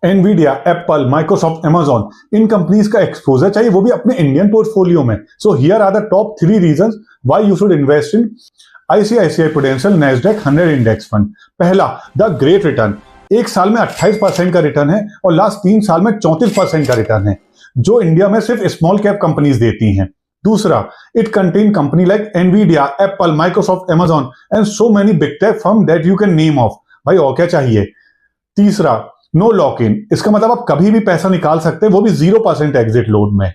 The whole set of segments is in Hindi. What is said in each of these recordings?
एनवीडिया, एप्पल, माइक्रोसॉफ्ट, अमेजॉन इन कंपनीज का एक्सपोजर चाहिए, वो भी अपने इंडियन पोर्टफोलियो में। So here are the top 3 reasons why you should invest in ICICI Prudential Nasdaq 100 index fund. पहला, द ग्रेट रिटर्न। एक साल में 28% का रिटर्न है और लास्ट 3 साल में 34% का रिटर्न है, जो इंडिया में सिर्फ स्मॉल कैप कंपनीज देती हैं। दूसरा, it contain company like Nvidia, Apple, Microsoft, Amazon and so many big tech firm that you can name of. भाई और क्या चाहिए। तीसरा, नो लॉक इन। इसका मतलब आप कभी भी पैसा निकाल सकते हैं, वो भी 0% एग्जिट लोड में।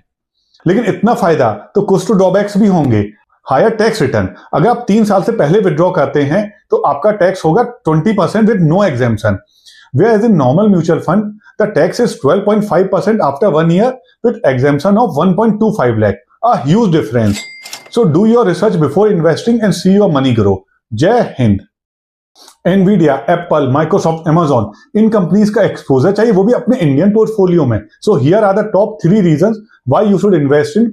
लेकिन इतना फायदा तो कुछ तो ड्रॉबैक्स भी होंगे। Higher tax return. अगर आप 3 साल से पहले विड्रॉ करते हैं तो आपका टैक्स होगा 20% with no exemption. Whereas in normal mutual fund, the tax is 12.5% after 1 year with exemption of 1.25 lakh. A huge difference. So do your research before investing and see your money grow. जय Hind. Nvidia, Apple, Microsoft, Amazon इन कंपनीज का एक्सपोजर चाहिए, वो भी अपने इंडियन पोर्टफोलियो में। So here are the top 3 reasons why you should invest in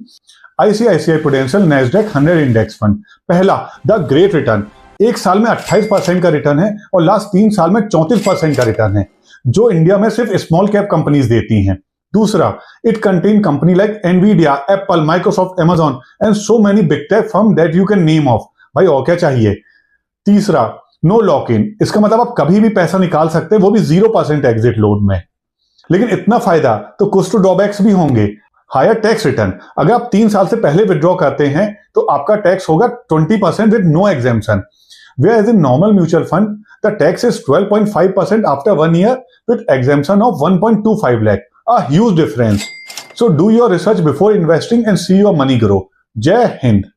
ICICI Prudential Nasdaq 100 index fund. पहला, द ग्रेट रिटर्न। एक साल में 28% का रिटर्न है और लास्ट 3 साल में 34% का रिटर्न है, जो इंडिया में सिर्फ स्मॉल कैप कंपनीज देती हैं। दूसरा, it contain company like Nvidia, Apple, Microsoft, Amazon and so many big tech firm that you can name of. भाई और क्या चाहिए। तीसरा, नो लॉक इन। इसका मतलब आप कभी भी पैसा निकाल सकते हैं, वो भी 0% एग्जिट लोड में। लेकिन इतना फायदा तो कुछ तो ड्रॉबैक्स भी होंगे। Higher tax return. अगर आप 3 साल से पहले विड्रॉ करते हैं तो आपका टैक्स होगा 20% with no exemption. Whereas in normal mutual fund, the tax is 12.5% after 1 year with exemption of 1.25 lakh. A huge difference. So do your research before investing and see your money grow. Jai Hind.